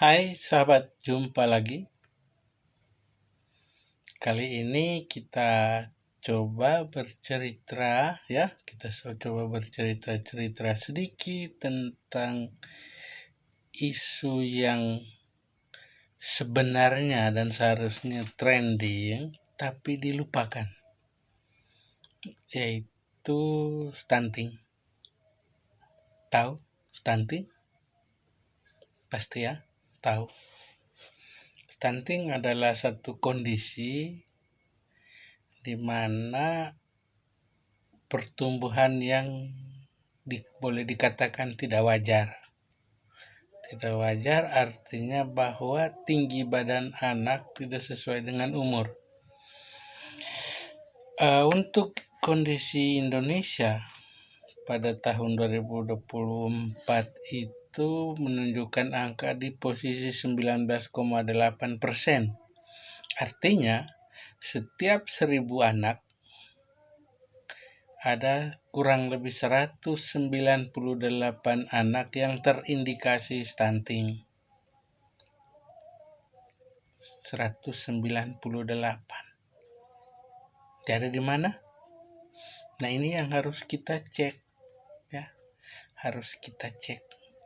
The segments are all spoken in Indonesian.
Hai sahabat, jumpa lagi. Kali ini kita coba bercerita ya. Kita coba bercerita sedikit tentang isu yang sebenarnya dan seharusnya trending tapi dilupakan, yaitu stunting. Tahu stunting? Pasti ya, tahu. Stunting adalah satu kondisi di mana pertumbuhan yang boleh dikatakan tidak wajar. Tidak wajar artinya bahwa tinggi badan anak tidak sesuai dengan umur. Untuk kondisi Indonesia pada tahun 2024 itu menunjukkan angka di posisi 19,8%. Artinya setiap 1.000 anak ada kurang lebih 198 anak yang terindikasi stunting. 198. Jadi di mana? Nah, ini yang harus kita cek ya. Harus kita cek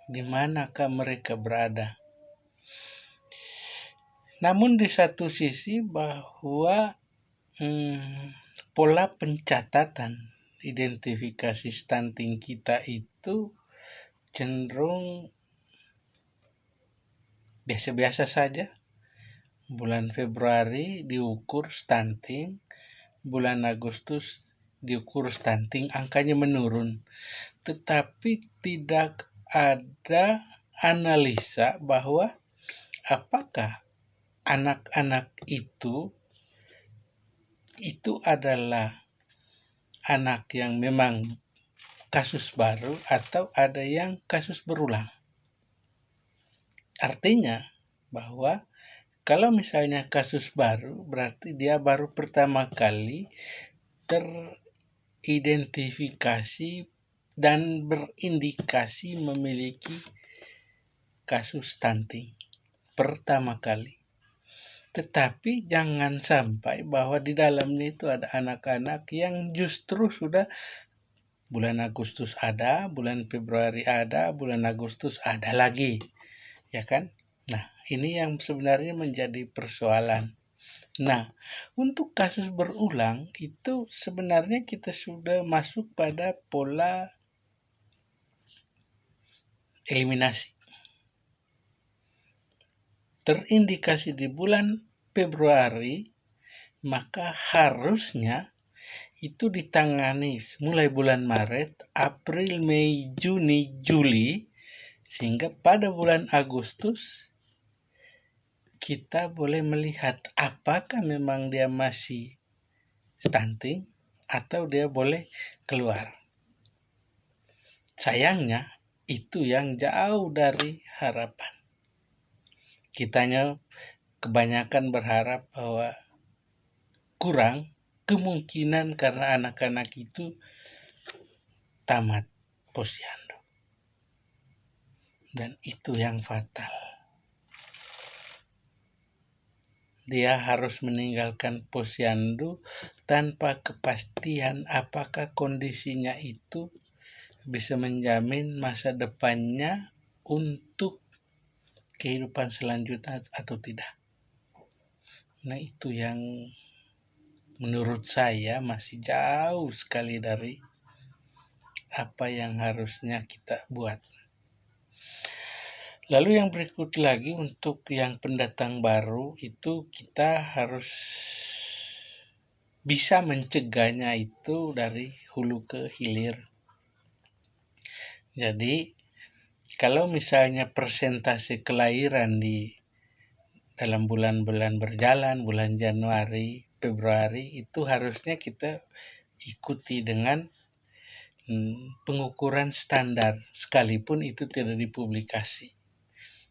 di manakah mereka berada. Namun di satu sisi bahwa pola pencatatan identifikasi stunting kita itu cenderung biasa-biasa saja. Bulan Februari diukur stunting, bulan Agustus diukur stunting, angkanya menurun. Tetapi tidak ada analisa bahwa apakah anak-anak itu adalah anak yang memang kasus baru atau ada yang kasus berulang. Artinya bahwa kalau misalnya kasus baru, berarti dia baru pertama kali teridentifikasi dan berindikasi memiliki kasus stunting pertama kali. Tetapi jangan sampai bahwa di dalamnya itu ada anak-anak yang justru sudah bulan Agustus ada, bulan Februari ada, bulan Agustus ada lagi. Ya kan? Nah, ini yang sebenarnya menjadi persoalan. Nah, untuk kasus berulang itu sebenarnya kita sudah masuk pada pola eliminasi. Terindikasi di bulan Februari, maka harusnya itu ditangani mulai bulan Maret, April, Mei, Juni, Juli, sehingga pada bulan Agustus kita boleh melihat apakah memang dia masih stunting atau dia boleh keluar. Sayangnya itu yang jauh dari harapan. Kitanya kebanyakan berharap bahwa kurang kemungkinan karena anak-anak itu tamat posyandu. Dan itu yang fatal. Dia harus meninggalkan posyandu tanpa kepastian apakah kondisinya itu bisa menjamin masa depannya untuk kehidupan selanjutnya atau tidak. Nah, itu yang menurut saya masih jauh sekali dari apa yang harusnya kita buat. Lalu yang berikut lagi untuk yang pendatang baru itu kita harus bisa mencegahnya itu dari hulu ke hilir. Jadi kalau misalnya persentase kelahiran di dalam bulan-bulan berjalan, bulan Januari, Februari itu harusnya kita ikuti dengan pengukuran standar, sekalipun itu tidak dipublikasi.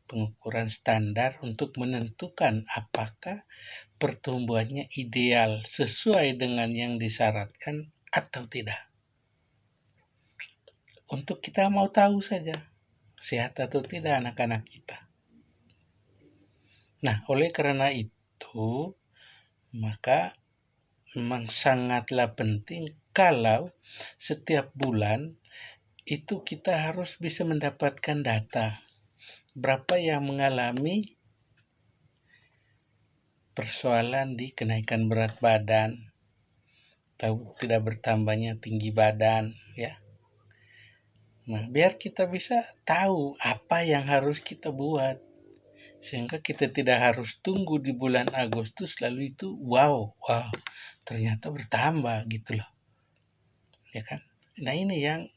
Pengukuran standar untuk menentukan apakah pertumbuhannya ideal sesuai dengan yang disyaratkan atau tidak. Untuk kita mau tahu saja sehat atau tidak anak-anak kita. Nah, oleh karena itu, maka memang sangatlah penting kalau setiap bulan itu kita harus bisa mendapatkan data berapa yang mengalami persoalan di kenaikan berat badan, tahu tidak bertambahnya tinggi badan, ya. Nah, biar kita bisa tahu apa yang harus kita buat, sehingga kita tidak harus tunggu di bulan Agustus lalu itu wow ternyata bertambah gitu loh, ya kan. Nah, ini yang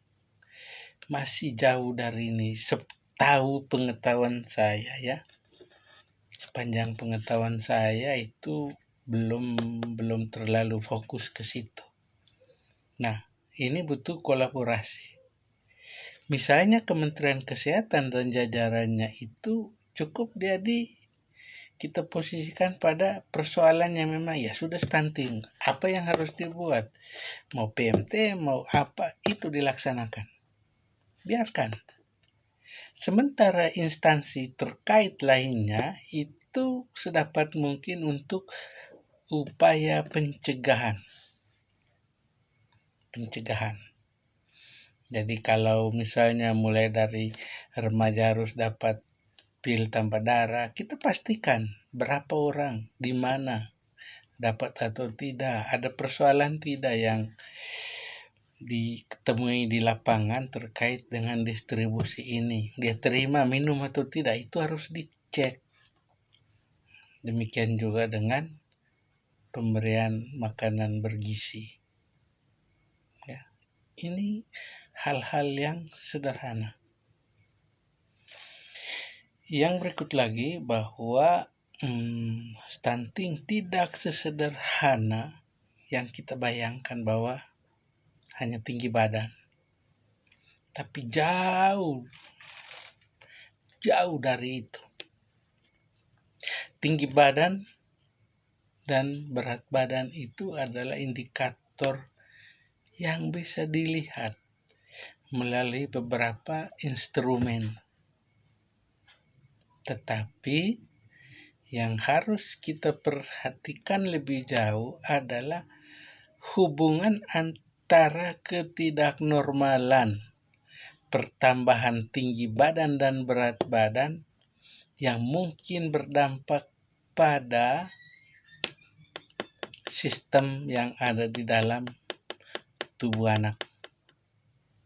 masih jauh dari ini, setahu pengetahuan saya ya, sepanjang pengetahuan saya itu belum terlalu fokus ke situ. Nah, ini butuh kolaborasi. Misalnya Kementerian Kesehatan dan jajarannya itu cukup kita posisikan pada persoalan yang memang ya sudah stunting. Apa yang harus dibuat? Mau PMT, mau apa, itu dilaksanakan. Biarkan. Sementara instansi terkait lainnya itu sedapat mungkin untuk upaya pencegahan. Jadi kalau misalnya mulai dari remaja harus dapat pil tanpa darah, kita pastikan berapa orang, di mana, dapat atau tidak, ada persoalan tidak yang ditemui di lapangan terkait dengan distribusi ini. Dia terima minum atau tidak, itu harus dicek. Demikian juga dengan pemberian makanan bergizi. Ya, ini hal-hal yang sederhana. Yang berikut lagi bahwa stunting tidak sesederhana yang kita bayangkan bahwa hanya tinggi badan. Tapi jauh dari itu. Tinggi badan dan berat badan itu adalah indikator yang bisa dilihat melalui beberapa instrumen. Tetapi yang harus kita perhatikan lebih jauh adalah hubungan antara ketidaknormalan pertambahan tinggi badan dan berat badan yang mungkin berdampak pada sistem yang ada di dalam tubuh anak,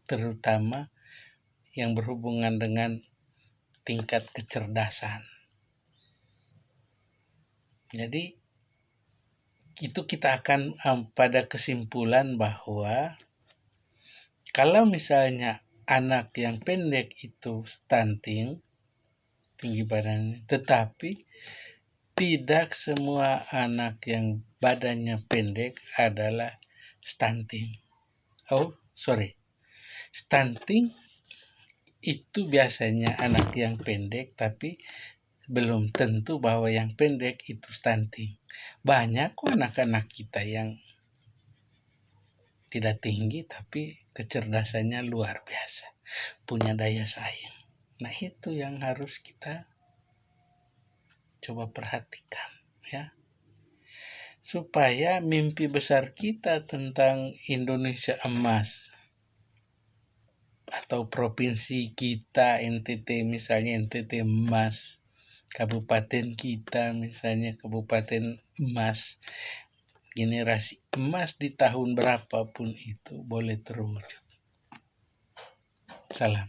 terutama yang berhubungan dengan tingkat kecerdasan. Jadi itu kita akan pada kesimpulan bahwa kalau misalnya anak yang pendek itu stunting, tinggi badannya, tetapi tidak semua anak yang badannya pendek adalah stunting. Stunting itu biasanya anak yang pendek, tapi belum tentu bahwa yang pendek itu stunting. Banyak kok anak-anak kita yang tidak tinggi tapi kecerdasannya luar biasa, punya daya saing. Nah, itu yang harus kita coba perhatikan ya, supaya mimpi besar kita tentang Indonesia emas atau provinsi kita NTT, misalnya NTT emas, kabupaten kita misalnya kabupaten emas, generasi emas di tahun berapapun itu boleh terwujud. Salam.